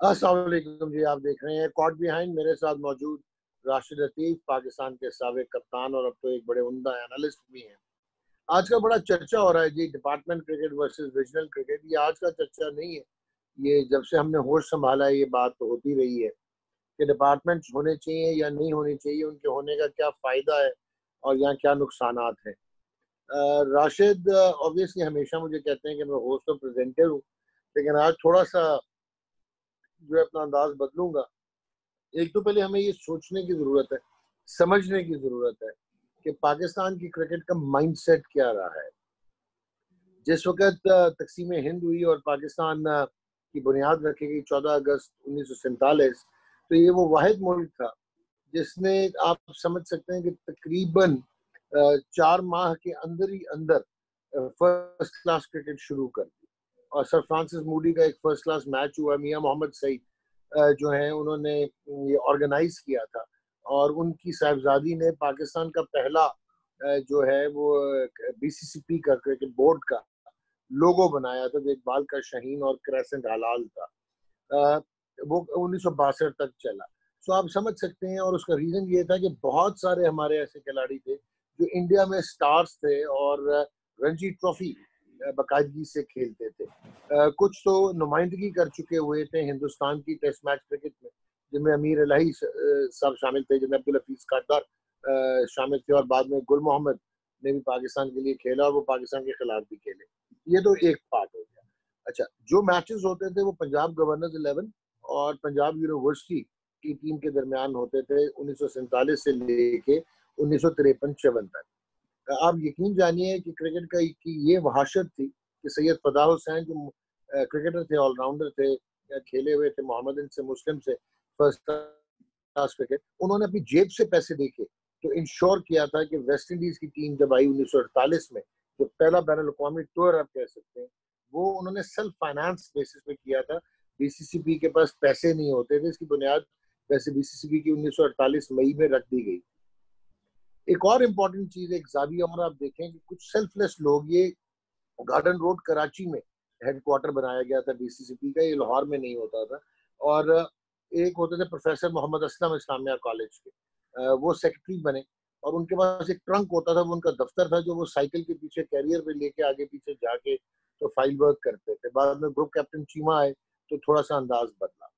अस्सलाम वालेकुम जी। आप देख रहे हैं कॉट बिहाइंड। मेरे साथ मौजूद राशिद लतीफ़, पाकिस्तान के साबिक कप्तान और अब तो एक बड़े उम्दा एनालिस्ट भी हैं। आज का बड़ा चर्चा हो रहा है जी, department cricket versus regional cricket. ये आज का चर्चा नहीं है, ये जब से हमने होश संभाला है ये बात तो होती रही है कि डिपार्टमेंट्स होने चाहिए या नहीं होने चाहिए, उनके होने का क्या फ़ायदा है और यहाँ क्या नुकसानात हैं। राशिद ऑब्वियसली हमेशा मुझे कहते हैं कि मैं होस्ट और प्रेजेंटर हूँ, लेकिन आज थोड़ा-सा जो है अपना अंदाज़ बदलूँगा। एक तो पहले हमें ये सोचने की ज़रूरत है, समझने की ज़रूरत है कि पाकिस्तान की क्रिकेट का माइंडसेट क्या रहा है। जिस वक़्त तक़सीम हिंद हुई और पाकिस्तान की बुनियाद रखी गई 14 अगस्त 1947, तो ये वो वाहिद मुल्क था जिसने, आप समझ सकते हैं कि तकरीबन 4 माह के अंदर ही अंदर फर्स्ट क्लास क्रिकेट शुरू कर दी। और सर फ्रांसिस मूडी का एक फर्स्ट क्लास मैच हुआ, मियां मोहम्मद सईद जो हैं उन्होंने ये ऑर्गेनाइज किया था और उनकी साहिबजादी ने पाकिस्तान का पहला जो है वो बीसीसीपी का क्रिकेट बोर्ड का लोगो बनाया था, जो इकबाल का शाहीन और क्रेसेंट हलाल था। वो 1962 तक चला। सो आप समझ सकते हैं, और उसका रीजन ये था कि बहुत सारे हमारे ऐसे खिलाड़ी थे जो इंडिया में स्टार्स थे और रणजी ट्रॉफी बाकायदगी से खेलते थे। कुछ तो नुमाइंदगी कर चुके हुए थे हिंदुस्तान की टेस्ट मैच क्रिकेट में, जिनमें अमीर इलाही सब शामिल थे, जिनमें अब्दुल हफीज काटदार शामिल थे, और बाद में गुल मोहम्मद ने भी पाकिस्तान के लिए खेला और वो पाकिस्तान के खिलाफ भी खेले। ये तो एक पार्ट हो गया। अच्छा, जो मैचेस होते थे वो पंजाब गवर्नर्स 11 और पंजाब यूनिवर्सिटी की टीम के दरमियान होते थे 1947 से लेके 1953-54 तक। आप यकीन जानिए कि क्रिकेट का की ये वहाशत थी कि सैयद फदा हुसैन जो क्रिकेटर थे, ऑलराउंडर थे, खेले हुए थे मोहम्मद से मुस्लिम से फर्स्ट क्लास क्रिकेट, उन्होंने अपनी जेब से पैसे देके तो इंश्योर किया था कि वेस्ट इंडीज की टीम जब आई 1948 में, जो पहला बैनुल अक़वामी टूर आप कह सकते हैं, वो उन्होंने सेल्फ फाइनेंस बेसिस पे किया था। बीसीसीबी के पास पैसे नहीं होते थे, इसकी बुनियाद वैसे बीसीसीबी की 1948 मई में रख दी गई। एक और इम्पोर्टेंट चीज, एक जाविया और आप देखें कि कुछ सेल्फलेस लोग, ये गार्डन रोड कराची में हेडक्वार्टर बनाया गया था बीसीसीपी का, ये लाहौर में नहीं होता था। और एक होते थे प्रोफेसर मोहम्मद असलम इस्लामिया कॉलेज के, वो सेक्रेटरी बने और उनके पास एक ट्रंक होता था, वो उनका दफ्तर था, जो वो साइकिल के पीछे कैरियर पे लेके आगे पीछे जाके तो फाइल वर्क करते थे। बाद में ग्रुप कैप्टन चीमा आए तो थोड़ा सा अंदाज बदला।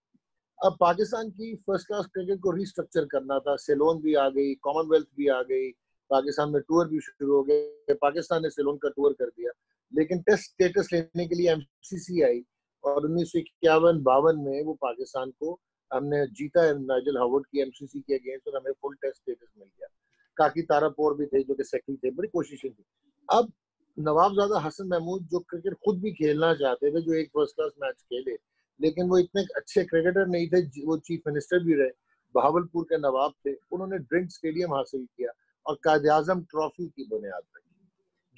अब पाकिस्तान की फर्स्ट क्लास क्रिकेट को रीस्ट्रक्चर करना था, सेलोन भी आ गई, कॉमनवेल्थ भी आ गई, पाकिस्तान में टूर भी शुरू हो गए, पाकिस्तान ने सेलोन का टूर कर दिया। लेकिन टेस्ट स्टेटस लेने के लिए एमसीसी आई और 1951-52 में वो पाकिस्तान को हमने जीता है, नाइजल हावर्ड की एमसीसी के अगेंस्ट, और हमें फुल टेस्ट स्टेटस मिल गया। काकी तारापोर भी थे जो कि सेक्रेटरी थे, बड़ी कोशिशें थी। अब नवाबजादा हसन महमूद जो क्रिकेट खुद भी खेलना चाहते थे, जो एक फर्स्ट क्लास मैच खेले, लेकिन वो इतने अच्छे क्रिकेटर नहीं थे, वो चीफ मिनिस्टर भी रहे, बहावलपुर के नवाब थे, उन्होंने ड्रिंक स्टेडियम हासिल किया और कायद आजम ट्रॉफी की बुनियाद रखी,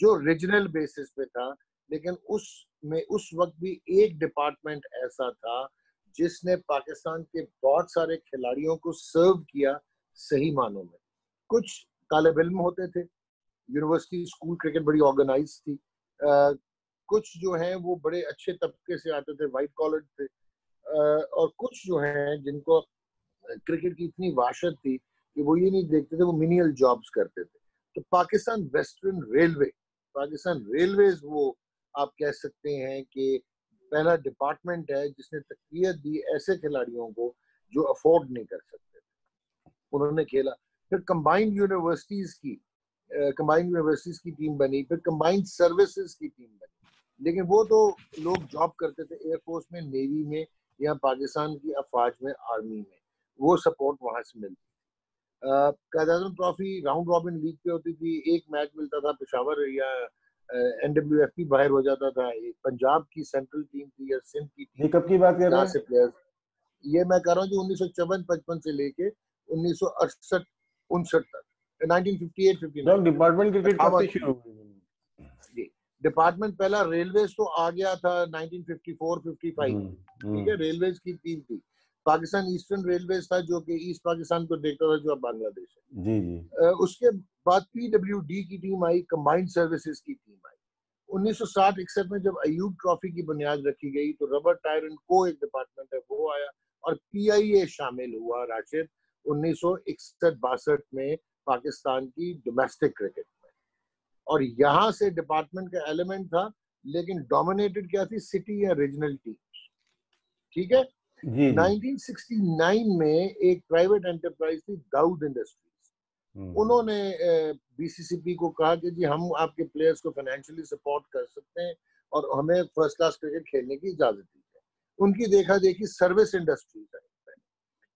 जो रीजनल बेसिस पे था। लेकिन उसमें उस वक्त भी एक डिपार्टमेंट ऐसा था जिसने पाकिस्तान के बहुत सारे खिलाड़ियों को सर्व किया सही मानों में। कुछ तालिब इल्म होते थे, यूनिवर्सिटी स्कूल क्रिकेट बड़ी ऑर्गेनाइज थी, कुछ जो है वो बड़े अच्छे तबके से आते थे, वाइट कॉलर थे, और कुछ जो हैं जिनको क्रिकेट की इतनी वाशत थी कि वो ये नहीं देखते थे, वो मिनियल जॉब्स करते थे। तो पाकिस्तान रेलवेज वो आप कह सकते हैं कि पहला डिपार्टमेंट है जिसने तकवीत दी ऐसे खिलाड़ियों को जो अफोर्ड नहीं कर सकते थे, उन्होंने खेला। फिर कंबाइंड यूनिवर्सिटीज की टीम बनी, फिर कंबाइंड सर्विसेज की टीम बनी। लेकिन वो तो लोग जॉब करते थे एयरफोर्स में, नेवी में, या पाकिस्तान की अफवाज में, आर्मी में, वो सपोर्ट वहां से मिलती। कायद आजम ट्रॉफी राउंड रॉबिन लीग पे होती थी, एक मैच मिलता था, पेशावर या एनडब्ल्यूएफपी बाहर हो जाता था। एक पंजाब की सेंट्रल टीम थी या सिंध की टीम ये कब की बात कर रहे जहाँ हैं? से प्लेयर्स, ये मैं कर रहा हूँ जी 1954-55 से लेके 1968-69 तक, 1958-59 तक। डिपार्टमेंट क्रिकेट कब अठावन से शुरू हुई? जी, डिपार्टमेंट पहला रेलवेज तो आ गया था 1954-55, ठीक है, रेलवेज की टीम थी। पाकिस्तान ईस्टर्न रेलवेज था जो कि ईस्ट पाकिस्तान को देखता था, जो अब बांग्लादेश है। जी जी। उसके बाद पीडब्ल्यूडी की टीम आई, कंबाइंड सर्विसेज की टीम आई, 1960-61 में जब अयूब ट्रॉफी की बुनियाद रखी गई तो रबर्ट टायर एंड को एक डिपार्टमेंट है वो आया और पीआईए शामिल हुआ राशिद 1961-62 में पाकिस्तान की डोमेस्टिक क्रिकेट में। और यहाँ से डिपार्टमेंट का एलिमेंट था, लेकिन डोमिनेटेड क्या थी, सिटी या रीजनल टीम। ठीक है। जी 1969 में एक प्राइवेट एंटरप्राइज थी दाऊद इंडस्ट्रीज। उन्होंने बीसीसीपी को कहा कि जी हम आपके प्लेयर्स को फाइनेंशियली सपोर्ट कर सकते हैं और हमें फर्स्ट क्लास क्रिकेट खेलने की इजाजत दी है। उनकी देखा देखी सर्विस इंडस्ट्रीज है।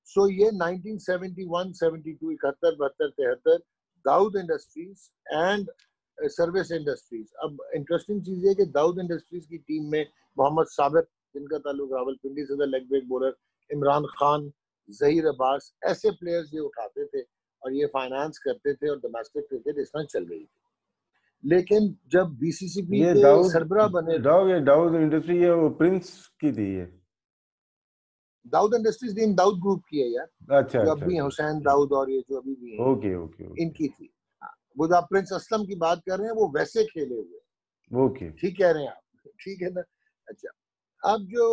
सो ये 1971, 72, 71, 72, 73 Dawood industries and service industries. अब इंटरेस्टिंग चीज है कि दाऊद इंडस्ट्रीज की टीम में मोहम्मद साबिक, जिनका ताल्लुक रावलपिंडी से था, leg break bowler, Imran Khan, Zaheer Abbas, ऐसे प्लेयर्स ये उठाते थे और ये फाइनेंस करते थे और डोमेस्टिक क्रिकेट इस तरह चल रही थी। लेकिन जब बीसीसीबी ये के सरबराह बने दाऊद इंडस्ट्री ये वो प्रिंस की थी ये। Dawood industries team Dawood group की है यार, अच्छा जो अच्छा अभी अच्छा हुसैन दाऊद और ये जो अभी भी हैं, ओके ओके ओके इनकी थी। वो जो आप प्रिंस असलम की बात कर रहे हैं वो वैसे खेले हुए। ओके ठीक कह रहे हैं आप, ठीक है ना। अच्छा, अब जो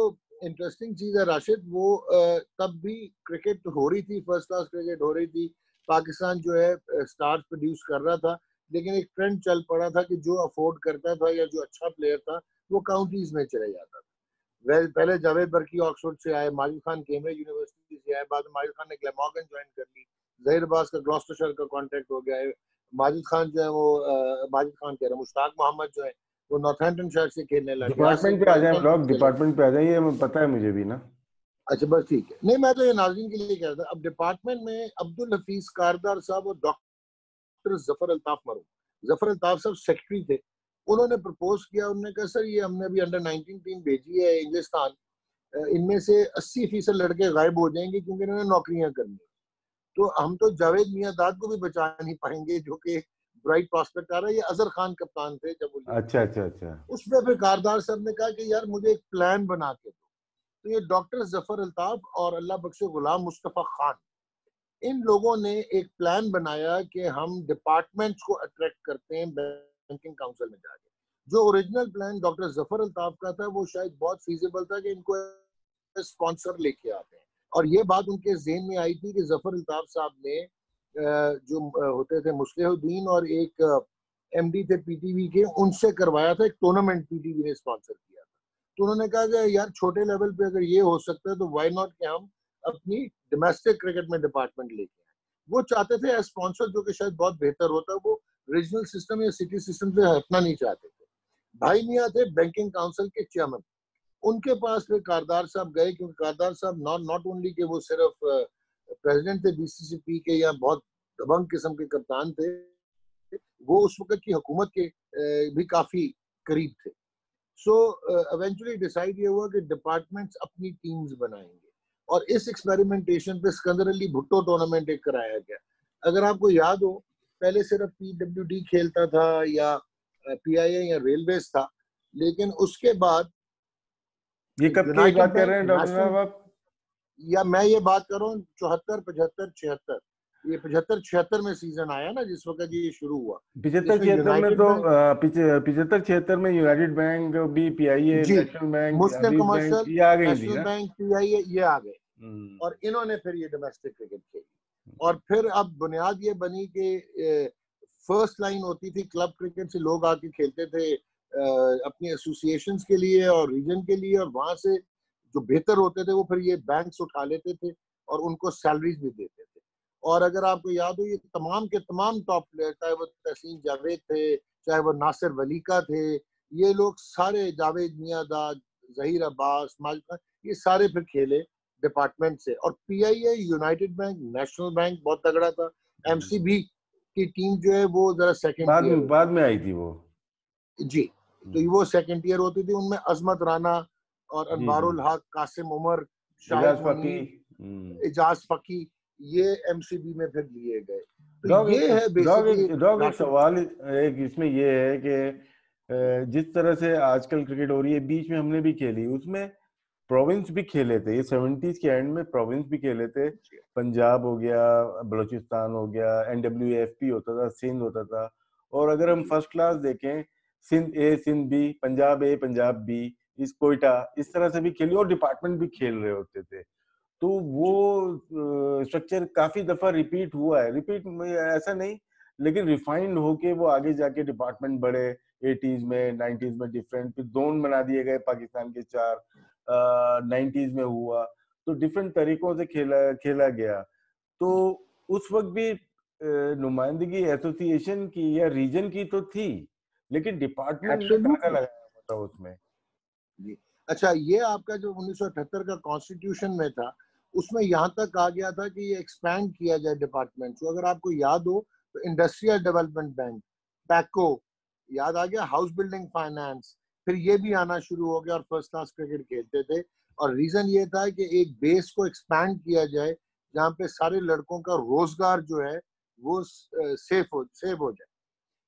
इंटरेस्टिंग चीज है राशिद, वो तब भी क्रिकेट हो रही थी, फर्स्ट क्लास क्रिकेट हो रही थी। पाकिस्तान जो है स्टार्स प्रोड्यूस कर रहा था, लेकिन एक ट्रेंड चल पड़ा था कि जो अफोर्ड करता था या जो अच्छा प्लेयर था वो काउंटीज में चले जाता था। पहले जावेद बर्की ऑक्सफोर्ड से आए, माजिद खान कैम्ब्रिज यूनिवर्सिटी से आए, बाद में माजिद खान ने ग्लैमॉर्गन ज्वाइन कर ली, जहीर अब्बास का ग्लॉस्टरशायर का कॉन्ट्रैक्ट हो गया है, माजिद खान जो है वो माजिद खान कह रहा हूँ, मुश्ताक मोहम्मद जो है वो नॉर्थहैम्पटन शायर से खेलने लगे, यासिर डिपार्टमेंट पे आ इकबाल जाए हम टोंटन लोग, से लगे। डिपार्टमेंट पे आ जाए, ये पता है मुझे भी ना। अच्छा बस ठीक है, नहीं मैं तो ये नाज़रीन के लिए कह रहा था। अब डिपार्टमेंट में अब्दुल हफीज कारदार साहब और डॉक्टर जफर अल्ताफ मरूम, जफर अल्ताफ साहब सेक्रेटरी थे, उन्होंने प्रपोज किया। उन्होंने कहा सर ये हमने अभी अंडर 19 टीम भेजी है इंग्लिस्तान, इनमें से 80% लड़के गायब हो जाएंगे क्योंकि इन्होंने नौकरियां करनी। तो हम तो जावेद मियां दाद को भी बचा नहीं पाएंगे, जो कि ब्राइट प्रॉस्पेक्ट आ रहा है। ये अजहर खान कप्तान थे जब वो अच्छा अच्छा अच्छा। उसमें फिर कारदार साहब ने कहा कि यार मुझे एक प्लान बना के दो। तो ये डॉक्टर जफर अल्ताफ और अल्लाह बख्शे गुलाम मुस्तफा खान, इन लोगों ने एक प्लान बनाया कि हम डिपार्टमेंट्स को अट्रैक्ट करते हैं बैंकिंग काउंसिल में जाके। जो original plan doctor Zafar Altaf का था वो शायद बहुत फीजिबल था कि इनको स्पॉन्सर लेके आते हैं, और ये बात उनके ज़हन में आई थी कि जफर अल्ताफ साहब ने जो होते थे मुस्लिहुद्दीन और एक एमडी थे पीटीवी के, उनसे करवाया था एक टूर्नामेंट, पीटीवी ने स्पॉन्सर किया था। तो उन्होंने कहा कि यार छोटे लेवल पे अगर ये हो सकता है तो व्हाई नॉट कि हम अपनी डोमेस्टिक क्रिकेट में डिपार्टमेंट लेके आए। वो चाहते थे एज स्पॉन्सर, जो कि शायद बहुत बेहतर होता, वो रीजनल सिस्टम या सिटी सिस्टम से हटना नहीं चाहते थे। भाई मियाँ थे बैंकिंग काउंसिल के चेयरमैन, उनके पास फिर कारदार साहब गए, क्योंकि कारदार साहब नॉट ओनली के वो सिर्फ प्रेसिडेंट थे बीसीसीपी के या बहुत दबंग किस्म के कप्तान थे, वो उस वक्त की हुकूमत के भी काफी करीब थे। सो इवेंचुअली डिसाइड ये हुआ कि डिपार्टमेंट्स अपनी टीम्स बनाएंगे, और इस एक्सपेरिमेंटेशन पे सिकंदर अली भुट्टो टूर्नामेंट एक कराया गया। अगर आपको याद हो, पहले सिर्फ पीडब्ल्यूडी खेलता था या पीआईए या रेलवेज था, लेकिन उसके बाद ये कब की यूनाइटेड बात कर बैंक, रहे हैं डॉक्टर नेशनल, साहब आप? या मैं ये बात कर रहा हूँ 74, 75, 76, ये 75, 76 में सीजन आया ना जिस वक्त ये शुरू हुआ, 75 जिसमें 76 में यूनाइटेड तो बैंक, 75 76 में यूनाइटेड बैंक भी, पीआईए, जी, नेशनल बैंक, मुस्लिम अजीज बैंक, कमर्शियल, ये आ गई थी नेशनल ना। बैंक, पीआईए, ये आ गए। और इन्होंने फिर ये डोमेस्टिक क्रिकेट खेली, और फिर अब बुनियाद ये बनी कि फर्स्ट लाइन होती थी क्लब क्रिकेट से, लोग आके खेलते थे अपनी एसोसिएशंस के लिए और रीजन के लिए, और वहां से जो बेहतर होते थे वो फिर ये बैंक्स उठा लेते थे और उनको सैलरीज भी देते थे। और अगर आपको याद हो, ये तमाम के तमाम टॉप प्लेयर, चाहे वो तहसीन जावेद थे, चाहे वो नासिर वलीका थे, ये लोग सारे, जावेद मियांदाद, जहीर अब्बास, माजिद खान, ये सारे फिर खेले डिपार्टमेंट से। और PIA, United bank, national bank बहुत तगड़ा था। एमसीबी की टीम जो है वो जरा सेकंड ईयर होती बाद में आई थी वो। जी, तो वो सेकंड ईयर होती थी। उनमें अजमत राना और जी जी। अनवारुल हक, कासिम उमर, शाहिद एजाज फकी। मुनीर, एजाज फकी, ये एमसीबी में फिर लिए गए। तो डॉग ये है बेसिकली एक सवाल एक इसमें ये है कि जिस तरह से आजकल क्रिकेट हो रही है, बीच में हमने भी खेली, उसमें प्रोविंस भी खेले थे, ये 70s के एंड में प्रोविंस भी खेले थे। पंजाब हो गया, बलूचिस्तान हो गया, एनडब्ल्यूएफपी होता था, सिंध होता था। और अगर हम फर्स्ट क्लास देखें सिंध ए सिंध बी, पंजाब ए पंजाब बी, इस कोयटा, इस तरह से भी खेली और डिपार्टमेंट भी खेल रहे होते थे। तो वो स्ट्रक्चर काफी दफा रिपीट हुआ है, रिपीट ऐसा नहीं, लेकिन रिफाइंड होके वो आगे जाके डिपार्टमेंट बढ़े 80s में 90s में डिफरेंट, फिर जोन बना दिए गए पाकिस्तान के 4, 90s में हुआ, तो डिफरेंट तरीकों से खेला खेला गया। तो उस वक्त भी नुमाइंदगी एसोसिएशन की या रीजन की तो थी, लेकिन डिपार्टमेंट ने धागा एब्सोल्युटली लगाया हुआ था उसमें। जी। अच्छा, ये आपका जो 1978 का कॉन्स्टिट्यूशन में था, उसमें यहाँ तक आ गया था कि ये एक्सपैंड किया जाए डिपार्टमेंट को। अगर आपको याद हो तो इंडस्ट्रियल डेवलपमेंट बैंक, पैको, याद आ गया, हाउस बिल्डिंग फाइनेंस, फिर ये भी आना शुरू हो गया और फर्स्ट क्लास क्रिकेट खेलते थे। और रीजन ये था कि एक बेस को एक्सपैंड किया जाए जहाँ पे सारे लड़कों का रोजगार जो है वो सेव हो जाए।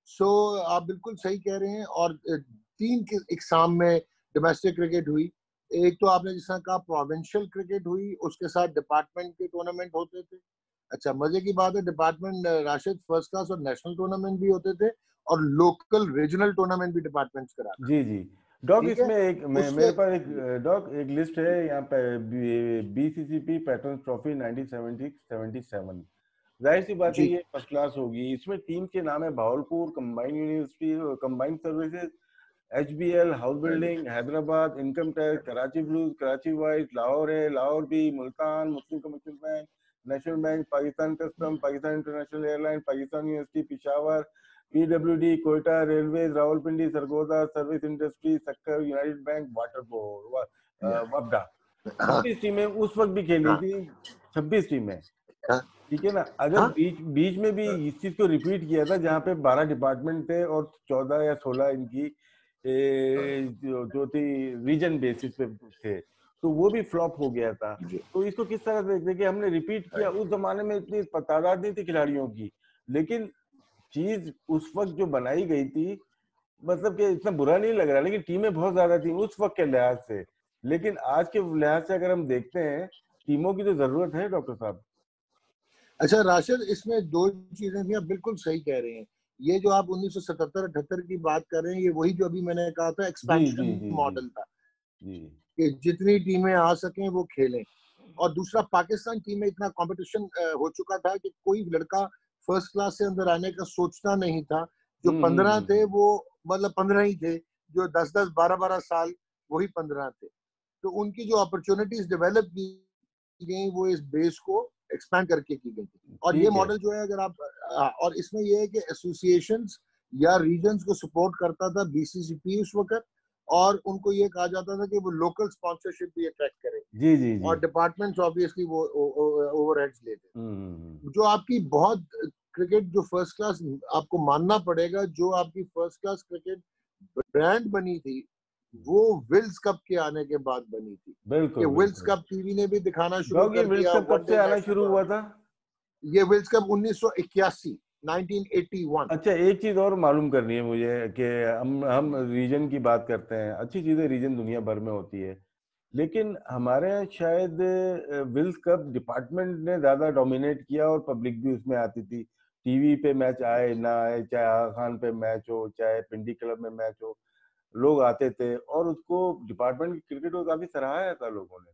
सो आप बिल्कुल सही कह रहे हैं। और तीन के एग्जाम में डोमेस्टिक क्रिकेट हुई। एक तो आपने जिस तरह कहा प्रोविंशियल क्रिकेट हुई, उसके साथ डिपार्टमेंट के टूर्नामेंट होते थे। अच्छा, मजे की बात है, डिपार्टमेंट राशिद फर्स्ट क्लास और नेशनल टूर्नामेंट भी होते थे और लोकल रीजनल टूर्नामेंट भी डिपार्टमेंट्स कराता जी था। जी डॉग, ठीक है, इसमें एक उसके मेरे पास एक डॉग एक लिस्ट है यहाँ पे, बीसीसीपी पैटर्न ट्रॉफी 1977। जाहिर सी बात है जी ये फर्स्ट क्लास होगी। इसमें टीम के नाम है Bahawalpur combined university, combined services, HBL, house building, Hyderabad, income tax, Karachi blues, Karachi white, Lahore है, Lahore B, Multan, Muslim commercial bank, national bank, Pakistan custom, Pakistan international airline, Pakistan university Peshawar, PWD, Quetta, railways, Rawalpindi, Sargodha, service industry, Sukkur, united bank, water board, वबडा। हाँ 26 टीमें उस वक्त भी खेली हाँ थी, 26 टीमें। हाँ ठीक है ना। अगर हाँ बीच बीच में भी इस चीज को रिपीट किया था, जहाँ पे 12 डिपार्टमेंट थे और 14 या 16 इनकी जो थी रीजन बेसिस पे थे, तो वो भी फ्लॉप हो गया था। जी तो इसको किस तरह से देखते कि हमने रिपीट किया। उस जमाने में इतनी तादाद नहीं थी खिलाड़ियों की, लेकिन चीज उस वक्त जो बनाई गई थी, मतलब कि इतना बुरा नहीं लग रहा, लेकिन टीमें बहुत ज्यादा थी उस वक्त के लिहाज से। लेकिन आज के लिहाज से अगर हम देखते हैं, टीमों की तो जरूरत है डॉक्टर साहब। अच्छा राशिद, इसमें दो चीजें थी, आप बिल्कुल सही कह रहे हैं। ये जो आप 1977-78 की बात कर रहे हैं, ये वही जो अभी मैंने कहा था जी जी एक्सपेंशन जी जी मॉडल था जी कि जितनी टीमें आ सकें वो खेलें। और दूसरा, पाकिस्तान टीम में इतना कंपटीशन हो चुका था कि कोई लड़का फर्स्ट क्लास से अंदर आने का सोचता नहीं था। जो 15 थे वो मतलब 15 ही थे, जो 10-10 12-12 साल वही 15 थे। तो उनकी जो अपॉर्चुनिटीज डेवलप की गई वो इस बेस को एक्सपैंड करके की गई थी। और ये ठीक है। मॉडल जो है, अगर आप और इसमें ये है कि एसोसिएशंस या रीजन्स को सपोर्ट करता था बीसीसीपी उस वक्त, और उनको ये कहा जाता था कि वो लोकल स्पॉन्सरशिप भी अट्रैक्ट करेंगे। जी जी जी। और डिपार्टमेंट्स ऑब्वियसली वो ओवरहेड्स लेते हम्म। हैं। जो आपकी बहुत क्रिकेट जो फर्स्ट क्लास, आपको मानना पड़ेगा, जो आपकी फर्स्ट क्लास क्रिकेट ब्रांड बनी थी वो विल्स कप के आने के बाद बनी थी। कि बिल्कुल विल्स बिल्कुल। कप टीवी ने भी दिखाना शुरू डॉग, ये कर वर्ल्ड दिया, कप कब से वनडे आना मैच शुरू शुरू। हुआ था? ये विल्स कप 1981, 1981। अच्छा, एक चीज और मालूम करनी है मुझे कि हम रीजन की बात करते हैं, अच्छी चीजें रीजन दुनिया भर में होती है, लेकिन हमारे यहाँ शायद विल्स कप डिपार्टमेंट ने ज्यादा डोमिनेट किया और पब्लिक भी उसमें आती थी। टीवी पे मैच आए ना आए, चाहे आगा खान पे मैच हो, चाहे पिंडी क्लब में मैच हो, लोग आते थे और उसको डिपार्टमेंट की क्रिकेट को काफी सराहा था लोगों ने।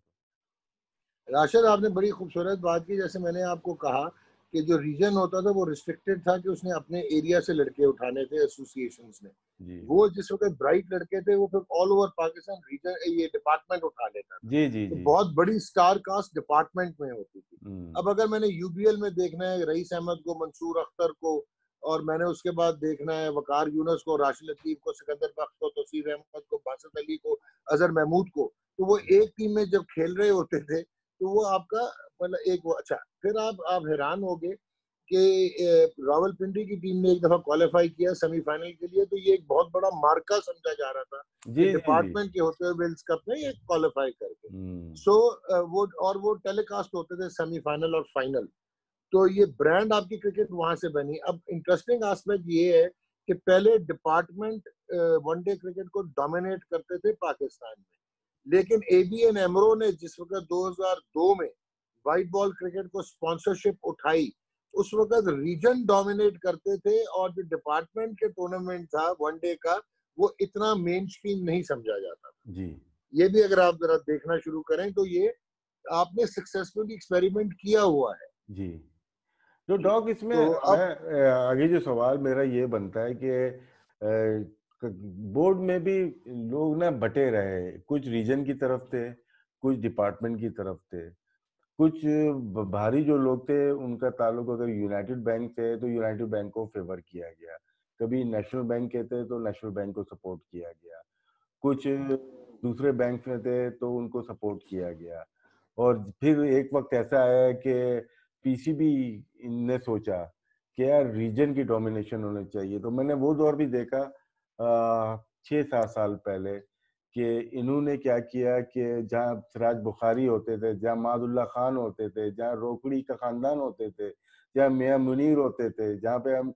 राशिद, आपने बड़ी खूबसूरत बात की। जैसे मैंने आपको कहा कि जो रीजन होता था वो रिस्ट्रिक्टेड था, कि उसने अपने एरिया से लड़के उठाने थे एसोसिएशंस ने। जी वो जिस वक्त ब्राइट लड़के थे वो फिर ऑल ओवर पाकिस्तान रीजन ये डिपार्टमेंट उठा लेता था। जी जी तो जी। बहुत बड़ी स्टार कास्ट डिपार्टमेंट में होती थी। हम्म। अब अगर मैंने यूबीएल में देखना है रईस अहमद को, मंसूर अख्तर को, और मैंने उसके बाद देखना है वकार यूनस को, राशिद लतीफ को, सिकंदर बख्श को, तौसीफ अहमद को, बासत अली को, अजहर महमूद को, तो वो एक टीम में जब खेल रहे होते थे तो वो आपका मतलब एक वो अच्छा। फिर आप हैरान हो गए कि रावलपिंडी की टीम ने एक दफा क्वालिफाई किया सेमीफाइनल के लिए, तो ये एक बहुत बड़ा मार्का समझा जा रहा था जी कि जी जी। डिपार्टमेंट के होते हुए विल्स कप में ये क्वालिफाई करके। हम्म। सो वो टेलीकास्ट होते थे सेमीफाइनल और फाइनल। तो ये ब्रांड आपकी क्रिकेट वहां से बनी। अब इंटरेस्टिंग एस्पेक्ट ये है कि पहले डिपार्टमेंट वनडे क्रिकेट को डोमिनेट करते थे पाकिस्तान में, लेकिन एबीएन एमरो ने जिस वक्त 2002 में व्हाइट बॉल क्रिकेट को स्पॉन्सरशिप उठाई, उस वक्त रीजन डोमिनेट करते थे और जो डिपार्टमेंट के टूर्नामेंट था वनडे का वो इतना मेन स्ट्रीम नहीं समझा जाता था। जी ये भी अगर आप जरा देखना शुरू करें तो ये आपने सक्सेसफुली एक्सपेरिमेंट किया हुआ है। जी। तो जी। डॉग इसमें तो मैं अब आगे जो सवाल मेरा ये बनता है कि बोर्ड में भी लोग ना बटे रहे, कुछ रीजन की तरफ थे, कुछ डिपार्टमेंट की तरफ थे, कुछ बाहरी जो लोग थे उनका ताल्लुक अगर यूनाइटेड बैंक से तो यूनाइटेड बैंक को फेवर किया गया, कभी नेशनल बैंक के थे तो नेशनल बैंक को सपोर्ट किया गया, कुछ दूसरे बैंक में थे तो उनको सपोर्ट किया गया। और फिर एक वक्त ऐसा आया कि पीसीबी ने सोचा कि यार रीजन की डोमिनेशन होनी चाहिए, तो मैंने वो दौर भी देखा 6-7 साल पहले कि इन्होंने क्या किया कि जहाँ सिराज बुखारी होते थे, जहाँ मादुल्ला खान होते थे, जहाँ रोकड़ी का खानदान होते थे, जहाँ मियाँ मुनीर होते थे, जहाँ पे हम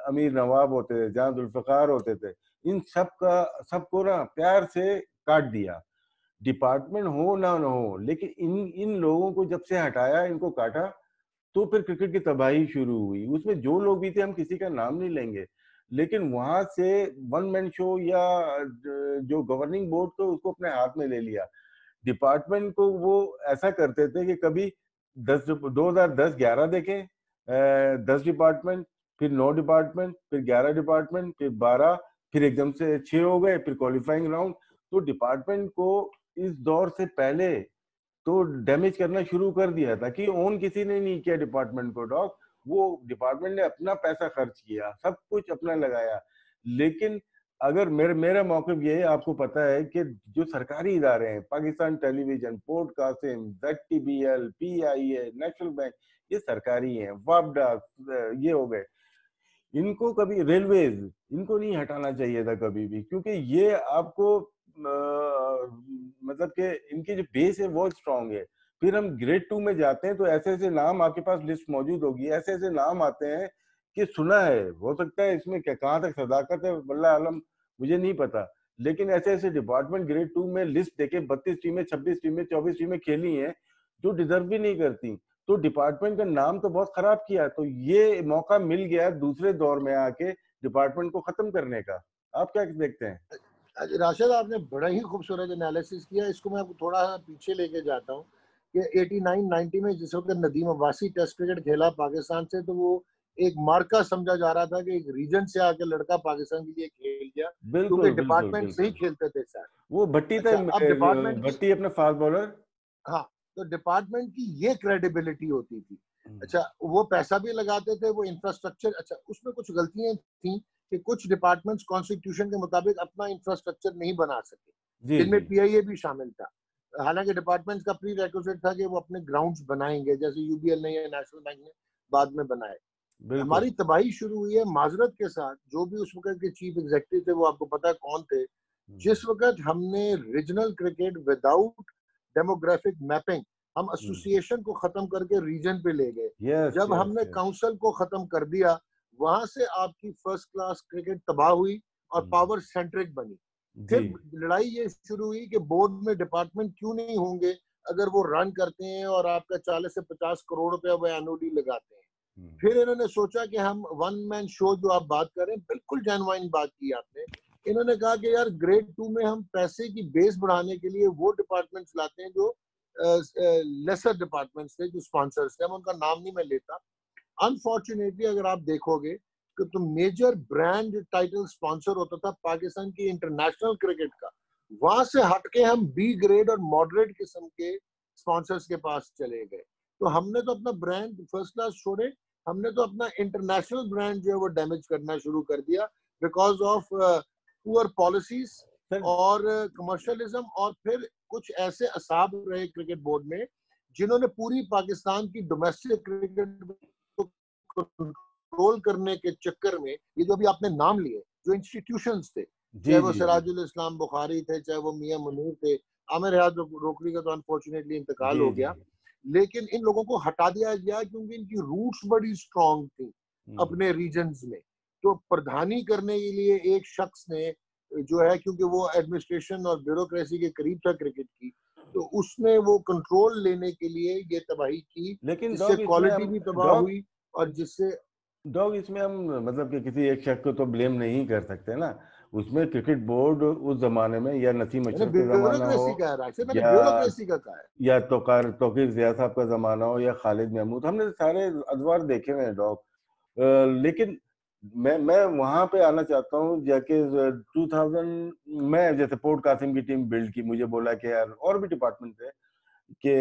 अमीर नवाब होते थे, जहाँ जुल्फ़िकार होते थे, इन सबको ना प्यार से काट दिया। डिपार्टमेंट हो ना हो, लेकिन इन इन लोगों को जब से हटाया, इनको काटा, तो फिर क्रिकेट की तबाही शुरू हुई। उसमें जो लोग भी थे, हम किसी का नाम नहीं लेंगे, लेकिन वहां से वन मैन शो या जो गवर्निंग बोर्ड तो उसको अपने हाथ में ले लिया। डिपार्टमेंट को वो ऐसा करते थे कि कभी 2010-11 देखें, 10 डिपार्टमेंट, फिर 9 डिपार्टमेंट, फिर 11 डिपार्टमेंट, फिर 12, फिर एकदम से 6 हो गए, फिर क्वालिफाइंग राउंड। तो डिपार्टमेंट को इस दौर से पहले तो डैमेज करना शुरू कर दिया था कि ओन किसी ने नहीं किया डिपार्टमेंट को डॉग, वो डिपार्टमेंट ने अपना पैसा खर्च किया, सब कुछ अपना लगाया। लेकिन अगर मेरा मौक़िफ़ ये है, आपको पता है कि जो सरकारी इदारे हैं, Pakistan television, port Qasim, ZTBL, PIA, national bank, ये सरकारी हैं, वापडा, ये हो गए, इनको कभी रेलवेज, इनको नहीं हटाना चाहिए था कभी भी, क्योंकि ये आपको मतलब कि इनकी जो बेस है वो स्ट्रांग है। फिर हम ग्रेड 2 में जाते हैं तो ऐसे ऐसे नाम आपके पास लिस्ट मौजूद होगी, ऐसे ऐसे नाम आते हैं कि सुना है, हो सकता है इसमें क्या कहाँ तक सदाकत है वल्लाह आलम, मुझे नहीं पता, लेकिन ऐसे ऐसे डिपार्टमेंट ग्रेड 2 में लिस्ट देके 32 टीमें, 26 टीमें, 24 टीमें खेली हैं जो डिजर्व भी नहीं करती। तो डिपार्टमेंट का नाम तो बहुत खराब किया, तो ये मौका मिल गया दूसरे दौर में आके डिपार्टमेंट को खत्म करने का। आप क्या देखते हैं? राशिद, आपने बड़ा ही खूबसूरत एनालिसिस किया। इसको मैं थोड़ा पीछे लेके जाता हूँ कि 89-90 में जिस वक्त नदीम अब्बासी टेस्ट क्रिकेट खेला पाकिस्तान से, तो वो एक मार्का समझा जा रहा था कि एक रीजन से आके लड़का पाकिस्तान के लिए खेल गया, क्योंकि बिल्कुल बिल्कुल डिपार्टमेंट से ही बिल्कुल। खेलते थे सर। वो भट्टी था, अच्छा, अब डिपार्टमेंट की, भट्टी अपना फास्ट बॉलर। हाँ, तो डिपार्टमेंट की ये क्रेडिबिलिटी होती थी। अच्छा, वो पैसा भी लगाते थे, वो इंफ्रास्ट्रक्चर, अच्छा उसमें कुछ गलतियां थी कि कुछ डिपार्टमेंट्स कॉन्स्टिट्यूशन के मुताबिक अपना इंफ्रास्ट्रक्चर नहीं बना सके, जी जिनमें जी। पीआईए भी शामिल था। हालांकि डिपार्टमेंट्स का प्री रिक्विजिट था कि वो अपने ग्राउंड्स बनाएंगे, जैसे यूबीएल ने या नेशनल बैंक ने बाद में बनाए। बिल्कुल। हमारी तबाही शुरू हुई है माजरत के साथ। जो भी उस वक्त के चीफ एग्जीक्यूटिव थे वो आपको पता है कौन थे। जिस वक्त हमने regional cricket without demographic mapping, हम एसोसिएशन को खत्म करके रीजन पे ले गए। यस जब यस हमने यस। काउंसिल को खत्म कर दिया, वहां से आपकी फर्स्ट क्लास क्रिकेट तबाह हुई और पावर सेंट्रिक बनी। जी। फिर लड़ाई ये शुरू हुई कि बोर्ड में डिपार्टमेंट क्यों नहीं होंगे अगर वो रन करते हैं और आपका 40 से 50 करोड़ रुपया वो एनुअली लगाते हैं। फिर इन्होंने सोचा कि हम वन मैन शो, जो आप बात कर रहे हैं, बिल्कुल जेन्युइन बात की आपने। इन्होंने कहा कि यार ग्रेड 2 में हम पैसे की बेस बढ़ाने के लिए वो डिपार्टमेंट्स लाते हैं जो लेसर डिपार्टमेंट्स थे, जो स्पॉन्सर्स थे, हम उनका नाम नहीं मैं लेता। अनफॉर्चुनेटली अगर आप देखोगे कि तो मेजर ब्रांड टाइटल स्पॉन्सर होता था पाकिस्तान की इंटरनेशनल क्रिकेट का, वहां से हटके हम बी ग्रेड और मॉडरेट किस्म के स्पॉन्सर्स के पास चले गए। तो हमने तो अपना ब्रांड फर्स्ट क्लास छोड़े, हमने तो अपना इंटरनेशनल ब्रांड जो है वो डैमेज करना शुरू कर दिया, because of poor policies sir. और कमर्शियलिज्म। और फिर कुछ ऐसे असाब रहे क्रिकेट बोर्ड में जिन्होंने पूरी पाकिस्तान की डोमेस्टिक क्रिकेट को कंट्रोल करने के चक्कर में, ये जो भी आपने नाम लिए, जो इंस्टीट्यूशंस थे, जी चाहे वो जी जी। सिराजुल इस्लाम बुखारी थे, चाहे वो मियां मुनीर थे, आमिर रियाज रोकड़ी का तो अनफॉर्चुनेटली इंतकाल जी हो जी। गया, लेकिन इन लोगों को हटा दिया गया क्योंकि इनकी रूट्स बड़ी स्ट्रांग थी अपने रीजन्स में। तो प्रधानी करने के लिए एक शख्स ने जो है, क्योंकि वो एडमिनिस्ट्रेशन और ब्यूरोक्रेसी के करीब था क्रिकेट की, तो उसने वो कंट्रोल लेने के लिए ये तबाही की, लेकिन जिससे डॉग इसमें क्वालिटी हम भी तबाह डॉग हुई और जिससे डॉग इसमें हम मतलब कि किसी एक शख्स को तो ब्लेम नहीं कर सकते ना। उसमें क्रिकेट बोर्ड उस जमाने में, या नसीम मैंने अशरफ का जमाना हो, ब्यूरोक्रेसी कहा राशिद, मैंने या ब्यूरोक्रेसी का कहा है। तौकीर जिया साहब का जमाना हो, या खालिद महमूद, हमने सारे अदवार देखे हुए हैं डॉग। लेकिन मैं वहां पे आना चाहता हूँ जाके 2000 में, जैसे पोर्ट कासिम की टीम बिल्ड की, मुझे बोला कि यार और भी डिपार्टमेंट थे कि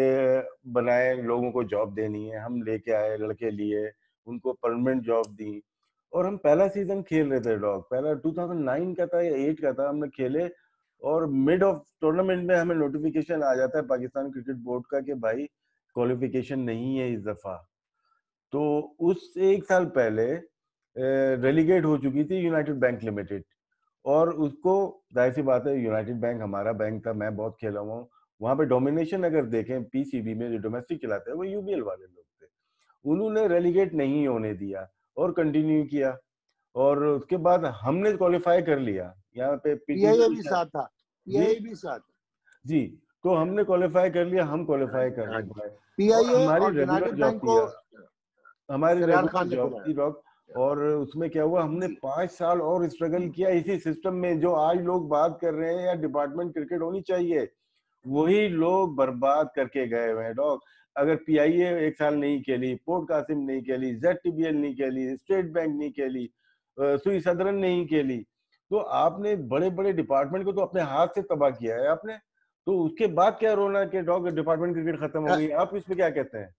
बनाए, लोगों को जॉब देनी है, हम लेके आए, लड़के लिए, उनको परमानेंट जॉब दी, और हम पहला सीजन खेल रहे थे डॉग, पहला 2009 का था या 8 का था, हमने खेले, और मिड ऑफ टूर्नामेंट में हमें नोटिफिकेशन आ जाता है पाकिस्तान क्रिकेट बोर्ड का कि भाई क्वालिफिकेशन नहीं है इस दफा। तो उस एक साल पहले रेलीगेट हो चुकी थी यूनाइटेड बैंक लिमिटेड, और उसको, जाहिर सी बात है, यूनाइटेड बैंक हमारा बैंक था, मैं बहुत खेला हुआ हूँ वहां पे। डोमिनेशन अगर देखें पीसीबी में, जो डोमेस्टिक चलाते हैं वो यूबीएल वाले लोग थे, उन्होंने रेलीगेट नहीं होने दिया और कंटिन्यू किया, और उसके बाद हमने क्वालिफाई कर लिया यहाँ पे पीटी पीआईए में भी शायद। साथ था, जी पीआईए भी साथ। जी, तो हमने क्वालिफाई कर लिया, हम क्वालिफाई कर हाँ नहीं जी, पाए, और पीआईए हमारी और रेगुलर यूनाइटेड जॉब बैंक थी को यार, हमारी शरियार रेगुलर खान ने जॉब बुलाया। थी डॉग। और उसमें क्या हुआ, हमने 5 साल और स्ट्रगल किया इसी सिस्टम में, जो आज लोग बात कर रहे हैं या डिपार्टमेंट क्रिकेट होनी चाहिए, वही लोग बर्बाद करके गए हुए हैं डॉग। अगर पीआईए एक साल नहीं खेली, पोर्ट कासिम नहीं खेली, जेडटीबीएल नहीं खेली, स्टेट बैंक नहीं खेली, सुई सदरन नहीं खेली, तो आपने बड़े बड़े डिपार्टमेंट को तो अपने हाथ से तबाह किया है आपने। तो उसके बाद क्या रोना कि डॉग डिपार्टमेंट क्रिकेट खत्म हो गई, आप इस पे क्या कहते हैं?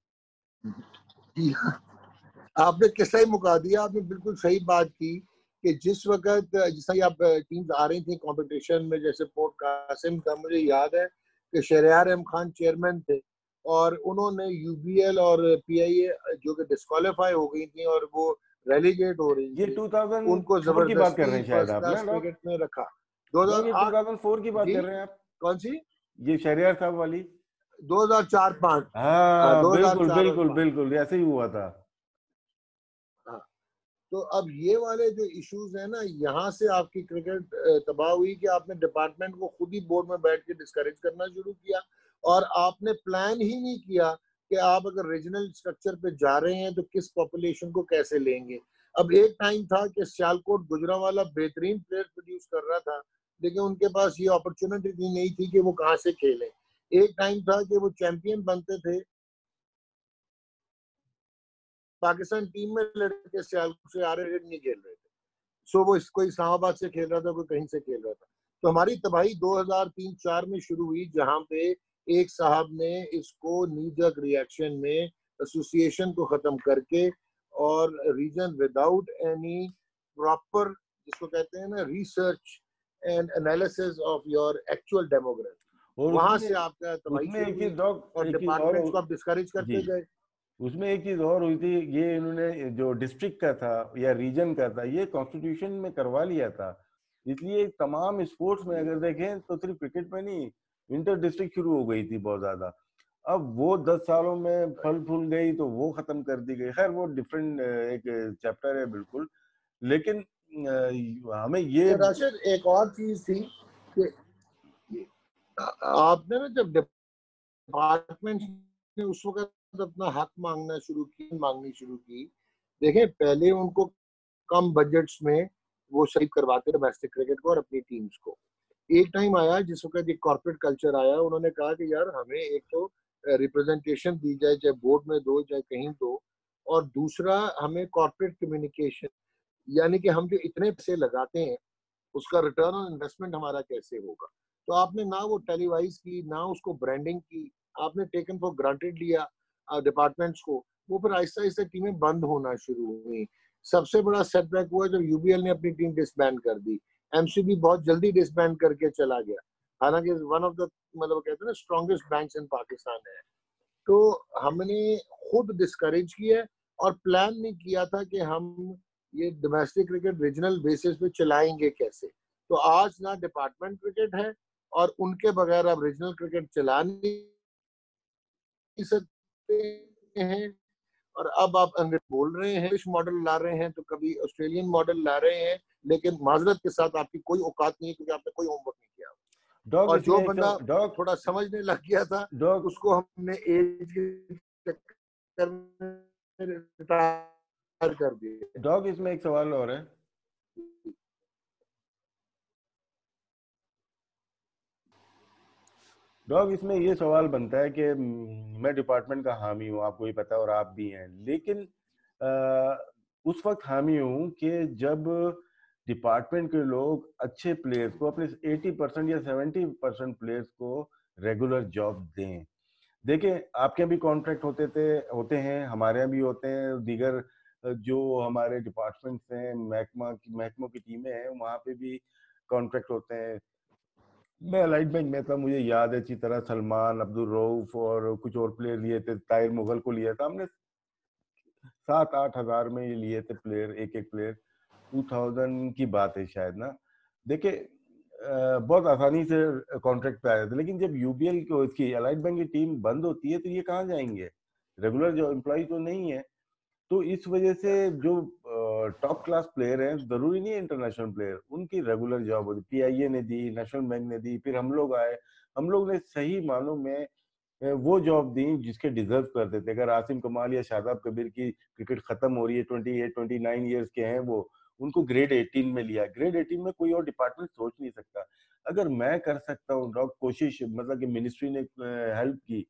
आपने किस्सा ही मुका दिया, आपने बिल्कुल सही बात की कि जिस वक्त जैसा ही आप टीम्स आ रही थी कंपटीशन में, जैसे पोर्ट कासिम का मुझे याद है कि शहरयार अहम खान चेयरमैन थे, और उन्होंने यूबीएल और पीआईए जो कि डिस्क्वालीफाई हो गई थी और वो रेलीगेट हो रही ये थी, उनको 2004 की बात कर रहे जबरदस्ती हैं शायद फर्स्ट आप ना क्लास डॉग? क्रिकेट में रखा। डॉग ये 2008। 2004 की बात जी, कर रहे हैं आप? कौन सी? ये शहरियार साहब वाली? 2004-5। हाँ, हाँ बिल्कुल 2004 और बिल्कुल 5। बिल्कुल, ऐसे ही हुआ था। हाँ, तो अब ये वाले जो इश्यूज है ना, यहाँ से आपकी क्रिकेट तबाह हुई कि आपने डिपार्टमेंट को खुद ही बोर्ड में बैठ के डिस्करेज करना शुरू किया, और आपने प्लान ही नहीं किया कि आप अगर रीजनल स्ट्रक्चर पे जा रहे हैं तो किस पॉपुलेशन को कैसे लेंगे। अब एक टाइम था कि सियालकोट गुजरांवाला बेहतरीन प्लेयर प्रोड्यूस कर रहा था, लेकिन उनके पास ये अपॉर्चुनिटी नहीं थी कि वो कहाँ से खेलें। एक टाइम था कि वो चैंपियन बनते थे, पाकिस्तान टीम में लड़के सियालकोट से आ रहे नहीं खेल रहे थे। सो वो कोई इस्लामाबाद से खेल रहा था, कोई कहीं से खेल रहा था। तो हमारी तबाही 2003-4 में शुरू हुई, जहां पे एक साहब ने इसको नी जर्क रिएक्शन में एसोसिएशन को खत्म करके, और रीजन विदाउट एनी प्रॉपर, जिसको कहते हैं ना, research and analysis of your actual demography, और वहां उसमें से आपका तबाही उसमें शुरू एक चीज हुई, डॉग, और एक चीज और, डिपार्टमेंट्स को आप डिस्करेज जी, करते गए। उसमें एक चीज और हुई थी, ये इन्होंने जो डिस्ट्रिक्ट का था या रीजन का था, ये कॉन्स्टिट्यूशन में करवा लिया था, इसलिए तमाम स्पोर्ट्स में अगर देखें तो सिर्फ क्रिकेट में नहीं, इंटर डिस्ट्रिक्ट शुरू हो गई थी बहुत ज्यादा। अब वो 10 सालों में फल फूल गई तो वो खत्म कर दी गई, खैर वो डिफरेंट एक चैप्टर है बिल्कुल। लेकिन हमें ये, राशिद, एक और चीज थी कि आपने ना जब डिपार्टमेंट ने उस वक्त अपना हक मांगनी शुरू की, देखें पहले उनको कम बजट्स में वो सही करवाते डोमेस्टिक क्रिकेट को और अपनी टीम्स को। एक टाइम आया जिस वक्त एक कॉर्पोरेट कल्चर आया, उन्होंने कहा कि यार हमें एक तो रिप्रेजेंटेशन दी जाए, चाहे बोर्ड में दो चाहे कहीं दो, और दूसरा हमें कॉर्पोरेट कम्युनिकेशन, यानी कि हम जो इतने पैसे लगाते हैं उसका रिटर्न ऑन इन्वेस्टमेंट हमारा कैसे होगा। तो आपने ना वो टेलीवाइज की, ना उसको ब्रांडिंग की, आपने टेकन फॉर ग्रांटेड लिया डिपार्टमेंट्स को। वो फिर आहिस्ता आहिस्ता टीमें बंद होना शुरू हुई। सबसे बड़ा सेटबैक हुआ जब यूबीएल ने अपनी टीम डिसबैंड कर दी, एमसीबी बहुत जल्दी डिसबैंड करके चला गया, हालांकि वन ऑफ द, मतलब कहते हैं ना, स्ट्रॉन्गेस्ट बैंक्स इन पाकिस्तान है। तो हमने खुद डिस्करेज किया, और प्लान नहीं किया था कि हम ये डोमेस्टिक क्रिकेट रीजनल बेसिस पे चलाएंगे कैसे। तो आज ना डिपार्टमेंट क्रिकेट है, और उनके बगैर आप रीजनल क्रिकेट चला नहीं सकते हैं। और अब आप अंग्रेजी बोल रहे हैं, इंग्लिश मॉडल ला रहे हैं, तो कभी ऑस्ट्रेलियन मॉडल ला रहे हैं, लेकिन माजरत के साथ आपकी कोई औकात नहीं है, क्योंकि आपने कोई होमवर्क नहीं किया। डॉग और जो इसमें एक बंदा डॉग थोड़ा समझने लग गया था, डॉग उसको हमने एज के चक्कर में रिटायर कर दिया। डॉग इसमें एक सवाल और है, डॉग, इसमें ये सवाल बनता है कि मैं डिपार्टमेंट का हामी हूँ, आपको भी पता है, और आप भी हैं, लेकिन उस वक्त हामी हूँ कि जब डिपार्टमेंट के लोग अच्छे प्लेयर्स को, अपने 80% या 70% प्लेयर्स को रेगुलर जॉब दें। देखिए, आपके यहाँ भी कॉन्ट्रैक्ट होते हैं, हमारे यहाँ भी होते हैं, दीगर जो हमारे डिपार्टमेंट्स हैं, महकमों की टीमें हैं, वहाँ पे भी कॉन्ट्रैक्ट होते हैं। मैं अलाइड बैंक में था, मुझे याद है अच्छी तरह, सलमान, अब्दुल रऊफ और कुछ और प्लेयर लिए थे, ताहिर मुगल को लिया था हमने, 7-8 हजार में ये लिए थे प्लेयर, एक एक प्लेयर। 2000 की बात है शायद ना। देखिए, बहुत आसानी से कॉन्ट्रैक्ट पे आ जाते, लेकिन जब यूबीएल को, इसकी अलाइड बैंक की टीम बंद होती है तो ये कहाँ जाएंगे? रेगुलर जो एम्प्लॉय तो नहीं है। तो इस वजह से जो टॉप क्लास प्लेयर हैं, जरूरी नहीं है इंटरनेशनल प्लेयर, उनकी रेगुलर जॉब होती, पीआईए ने दी, नेशनल बैंक ने दी, फिर हम लोग आए, हम लोग ने सही मानों में वो जॉब दी जिसके डिजर्व करते थे। अगर आसिम कमाल या शादाब कबीर की क्रिकेट खत्म हो रही है, 28-29 ईयर्स के हैं वो, उनको ग्रेड 18 में लिया। ग्रेड 18 में कोई और डिपार्टमेंट सोच नहीं सकता। अगर मैं कर सकता हूँ डॉग कोशिश, मतलब कि मिनिस्ट्री ने हेल्प की,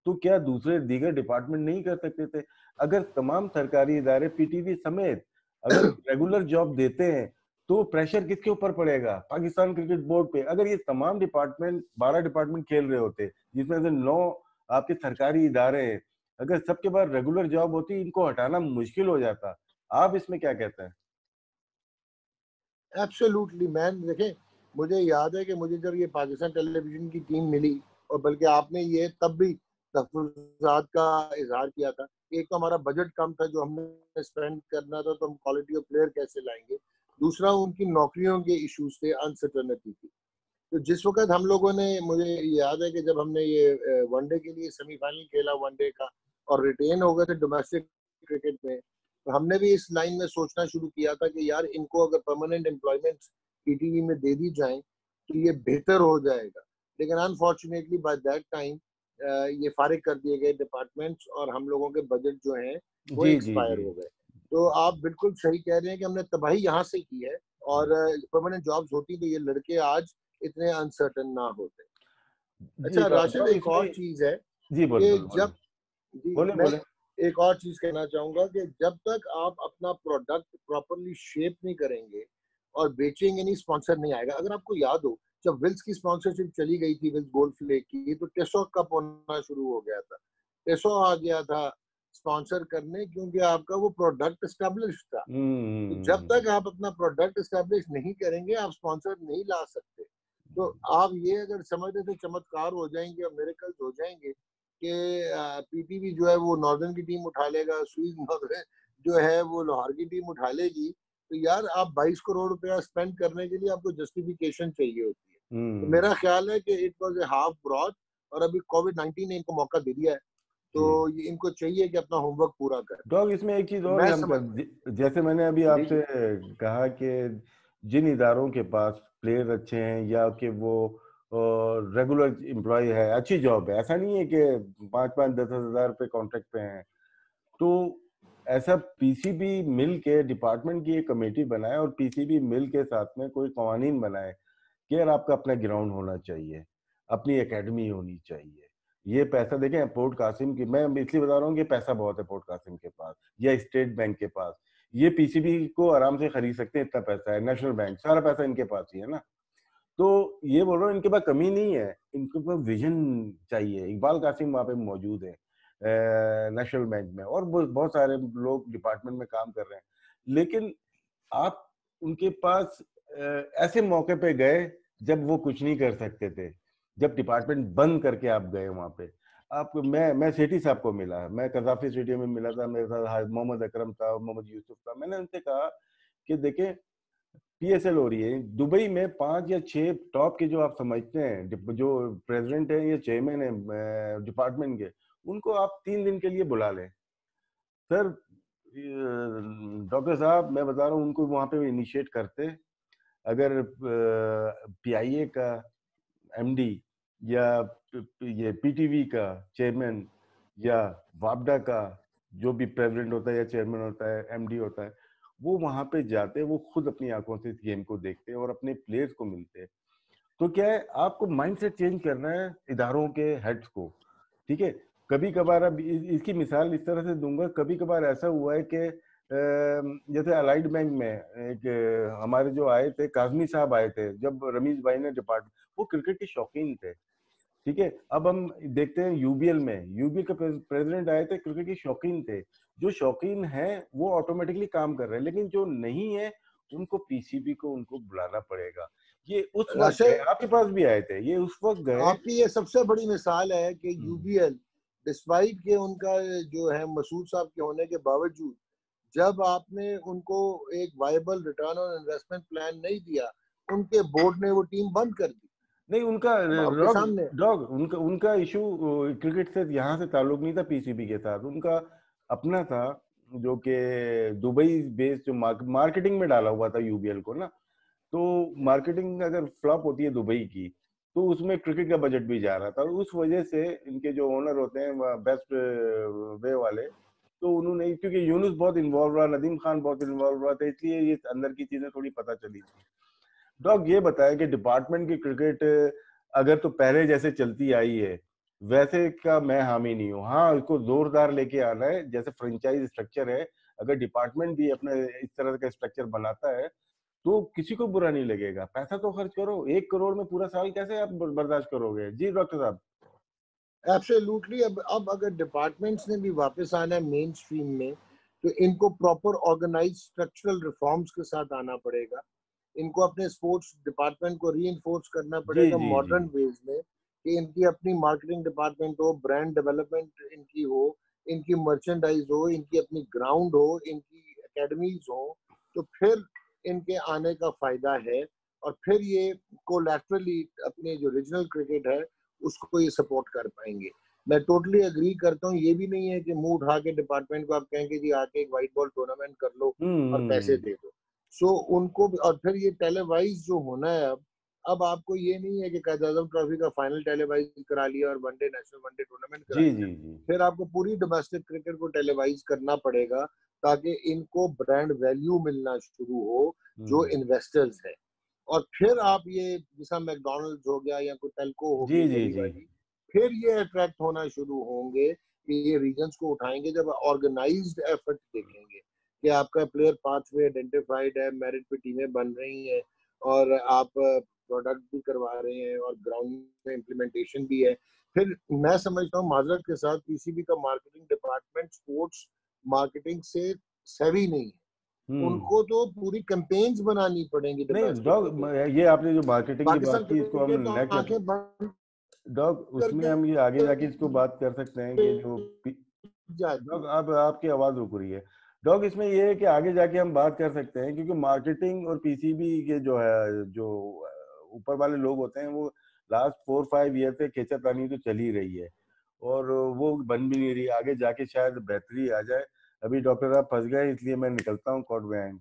तो क्या दूसरे दीगर डिपार्टमेंट नहीं कर सकते थे? अगर तमाम सरकारी इदारे पीटीवी समेत अगर रेगुलर जॉब देते हैं तो प्रेशर किसके ऊपर पड़ेगा? पाकिस्तान क्रिकेट बोर्ड पे। अगर ये तमाम डिपार्टमेंट, 12 डिपार्टमेंट खेल रहे होते, जिसमें से 9 आपके सरकारी इदारे हैं, अगर सबके पास रेगुलर जॉब होती, इनको हटाना मुश्किल हो जाता। आप इसमें क्या कहते हैं? एब्सोल्युटली मैन, देखें, मुझे याद है कि मुझे जब ये पाकिस्तान टेलीविजन की टीम मिली, और बल्कि आपने ये तब भी तहफ़्फ़ुज़ात का इज़हार किया था। एक तो हमारा बजट कम था जो हमने स्पेंड करना था, तो हम क्वालिटी ऑफ प्लेयर कैसे लाएँगे? दूसरा, उनकी नौकरियों के इश्यूज़ थे, अनसर्टेनिटी थी। तो जिस वक़्त हम लोगों ने, मुझे याद है कि जब हमने ये वनडे के लिए सेमीफ़ाइनल खेला वनडे का, और रिटेन हो गए थे डोमेस्टिक क्रिकेट में, तो हमने भी इस लाइन में सोचना शुरू किया था कि यार, इनको अगर परमानेंट एम्प्लॉयमेंट पीटीवी में दे दी जाए तो ये बेहतर हो जाएगा। लेकिन अनफॉर्चुनेटली बाय दैट टाइम ये फारिग कर दिए गए डिपार्टमेंट्स, और हम लोगों के बजट जो हैं वो जी जी एक्सपायर जी। हो गए। तो आप बिल्कुल सही कह रहे हैं कि हमने तबाही यहाँ से की है, और परमानेंट जॉब्स होती तो ये लड़के आज इतने अनसर्टेन ना होते। जी अच्छा राशिद, डॉग, एक और इसमें चीज़ है जी, बोले कि बोले बोले जब, जी, बोले मैं बोले। एक और चीज़ कहना चाहूँगा कि जब तक आप अपना प्रोडक्ट प्रॉपर्ली शेप नहीं करेंगे और बेचेंगे नहीं, स्पॉन्सर नहीं आएगा। अगर आपको याद हो, जब विल्स की स्पॉन्सरशिप चली गई थी, विल्स गोल्ड फ्लेक की, तो टेसो कप होना शुरू हो गया था। टेसो आ गया था स्पॉन्सर करने, क्योंकि आपका वो प्रोडक्ट एस्टेब्लिश्ड था। तो जब हम्म। तक आप अपना प्रोडक्ट एस्टेब्लिश नहीं करेंगे, आप स्पॉन्सर नहीं ला सकते। तो आप ये अगर समझते थे चमत्कार हो जाएंगे और मिरेकल्स हो जाएंगे कि पीटीवी जो है वो नॉर्दर्न की टीम उठा लेगा, स्वीज नॉर्दर्न जो है वो लाहौर की टीम उठा लेगी, तो यार आप 22 करोड़ रुपया स्पेंड करने के लिए आपको जस्टिफिकेशन चाहिए होती है। तो हम्म। मेरा ख्याल है कि it was a half broad, और अभी कोविड-19 ने इनको मौका दे दिया है, तो जी ये इनको चाहिए कि अपना होमवर्क पूरा करें। डॉग, इसमें एक चीज तो और भी मैं हम कर, समझता हूँ। जैसे मैंने अभी जी, आपसे जी। कहा कि जिन इदारों के पास प्लेयर अच्छे हैं, या कि वो रेगुलर एम्प्लॉय है, अच्छी जॉब है, ऐसा नहीं है कि 5-5, 10 हजार पे कॉन्ट्रैक्ट पे हैं, तो ऐसा पीसीबी मिल के डिपार्टमेंट की एक कमेटी बनाए और पीसीबी मिल के साथ में कोई कवानीन बनाए कि यार आपका अपना ग्राउंड होना चाहिए, अपनी एकेडमी होनी चाहिए। ये पैसा देखें, पोर्ट कासिम की, मैं इसलिए बता रहा हूँ कि पैसा बहुत है पोर्ट कासिम के पास या स्टेट बैंक के पास। ये पीसीबी को आराम से खरीद सकते हैं, इतना पैसा है। नेशनल बैंक, सारा पैसा इनके पास ही है ना। तो ये बोल रहा हूँ, इनके पास कमी नहीं है, इनके पास विजन चाहिए। इकबाल कासिम वहाँ पे मौजूद है नेशनल बैंक में, और बहुत सारे लोग डिपार्टमेंट में काम कर रहे हैं। लेकिन आप उनके पास ऐसे मौके पे गए जब वो कुछ नहीं कर सकते थे, जब डिपार्टमेंट बंद करके आप गए वहां पे। आप, मैं सेठी साहब को मिला, मैं कजाफी स्टेडियम में मिला था, मेरे साथ मोहम्मद अकरम था, मोहम्मद यूसुफ था। मैंने उनसे कहा कि देखें, पीएसएल हो रही है दुबई में, 5 या 6 टॉप के जो आप समझते हैं, जो प्रेसिडेंट है या चेयरमैन है डिपार्टमेंट के, उनको आप 3 दिन के लिए बुला लें। सर, डॉक्टर साहब, मैं बता रहा हूँ, उनको वहां पे इनिशिएट करते। अगर पीआईए का एमडी, या ये पीटीवी का चेयरमैन, या वापडा का जो भी प्रेसिडेंट होता है या चेयरमैन होता है, एमडी होता है, वो वहां पे जाते, वो खुद अपनी आंखों से इस गेम को देखते और अपने प्लेयर्स को मिलते। तो क्या है, आपको माइंडसेट चेंज करना है इदारों के हेड्स को, ठीक है। कभी कभार, अब इसकी मिसाल इस तरह से दूंगा, कभी कभार ऐसा हुआ है कि जैसे अलाइड बैंक में एक हमारे जो आए थे काजमी साहब आए थे, जब रमीज भाई ने डिपार्ट, वो क्रिकेट के शौकीन थे, ठीक है। अब हम देखते हैं यूबीएल में, यूबीएल के प्रेसिडेंट आए थे, क्रिकेट के शौकीन थे। जो शौकीन है वो ऑटोमेटिकली काम कर रहे हैं, लेकिन जो नहीं है उनको पीसीबी को उनको बुलाना पड़ेगा। ये उस वक्त गए, राशिद, आपके पास भी आए थे, ये उस वक्त गए। आपकी ये सबसे बड़ी मिसाल है कि यूबीएल डिस्पाइट के उनका जो है मसूद साहब के होने के बावजूद, जब आपने उनको एक viable return on investment plan नहीं दिया, उनके बोर्ड ने वो टीम बंद कर दी। नहीं, उनका अब आपके डॉग सामने डॉग उनका उनका इशू क्रिकेट से यहाँ से ताल्लुक नहीं था, पीसीबी के साथ उनका अपना था, जो कि दुबई बेस्ड जो मार्केटिंग में डाला हुआ था यूबीएल को ना। तो मार्केटिंग अगर फ्लॉप होती है दुबई की, तो उसमें क्रिकेट का बजट भी जा रहा था, और उस वजह से इनके जो ओनर होते हैं बेस्ट वे वाले, तो उन्होंने, क्योंकि यूनुस बहुत इन्वॉल्व रहा, नदीम खान बहुत इन्वॉल्व रहा था, इसलिए ये अंदर की चीजें थोड़ी पता चली थी। डॉग ये बताया कि डिपार्टमेंट की क्रिकेट अगर तो पहले जैसे चलती आई है वैसे का मैं हामी नहीं हूँ। हाँ, इसको जोरदार लेके आना है, जैसे फ्रेंचाइज स्ट्रक्चर है, अगर डिपार्टमेंट भी अपने इस तरह का स्ट्रक्चर बनाता है तो किसी को बुरा नहीं लगेगा। पैसा तो खर्च करो, 1 करोड़ में पूरा साल कैसे आप बर्दाश्त करोगे? जी डॉक्टर साहब। एब्सोल्युटली। अब अगर डिपार्टमेंट्स ने भी वापस आना है मेन स्ट्रीम में, तो इनको प्रॉपर ऑर्गेनाइज स्ट्रक्चरल रिफॉर्म्स के साथ आना पड़ेगा। इनको अपने स्पोर्ट्स डिपार्टमेंट को री करना जी पड़ेगा जी जी। मॉडर्न वेज में, कि इनकी अपनी मार्केटिंग डिपार्टमेंट हो, ब्रांड डेवलपमेंट इनकी हो, इनकी मर्चेंडाइज हो, इनकी अपनी ग्राउंड हो, इनकी एकेडमीज हो, तो फिर इनके आने का फायदा है। और फिर ये कोलैटरली अपने जो रीजनल क्रिकेट है उसको ये सपोर्ट कर पाएंगे। मैं टोटली एग्री करता हूँ। ये भी नहीं है कि मुंह उठा के डिपार्टमेंट को आप कहेंगे जी आके एक व्हाइट बॉल टूर्नामेंट कर लो और पैसे हम्म। दे दो। सो उनको भी, और फिर ये टेलीवाइज जो होना है अब आपको ये नहीं है कि कायद आजम ट्रॉफी का फाइनल टेलीवाइज करा लिया और वनडे नेशनल वनडे टूर्नामेंट करा जी लिया। जी जी। फिर आपको पूरी डोमेस्टिक क्रिकेट को टेलीवाइज करना पड़ेगा, ताकि इनको ब्रांड वैल्यू मिलना शुरू हो जो हम्म। इन्वेस्टर्स है। और फिर आप ये जैसा मैकडोनल्ड्स हो गया या कोई टेल्को जी होगी जी नई जी। वाली, फिर ये अट्रैक्ट होना शुरू होंगे कि ये रीजन्स को उठाएंगे जब ऑर्गेनाइज्ड एफर्ट देखेंगे कि आपका प्लेयर पाथवे आइडेंटिफाइड है, मेरिट पे टीमें बन रही हैं, और आप प्रोडक्ट भी करवा रहे हैं और ग्राउंड में इम्प्लीमेंटेशन भी है। फिर मैं समझता हूँ माजरत के साथ पीसीबी का मार्केटिंग डिपार्टमेंट स्पोर्ट्स मार्केटिंग से सेवी नहीं है। हम्म। उनको तो पूरी कैंपेन्स बनानी पड़ेंगी नहीं डोमेस्टिक डॉग, क्रिकेट। ये आपने जो मार्केटिंग की पाकिस्तान बात की, इसको हम क्रिकेट तो नेक्स्ट, आंखें बंद डॉग उसमें करके हम ये आगे जाके इसको बात कर सकते हैं कि जो जाती डॉग, है। अब आपकी आवाज रुक रही है। डॉग इसमें ये है कि आगे जाके हम बात कर सकते हैं, क्योंकि मार्केटिंग और पीसीबी के जो है, जो ऊपर वाले लोग होते हैं, वो लास्ट 4-5 ईयर से खींचातानी तो चल ही रही है, और वो बन भी नहीं रही। आगे जाके शायद बेहतरी आ जाए। अभी डॉक्टर साहब फंस गए, इसलिए मैं निकलता हूँ, कॉट में।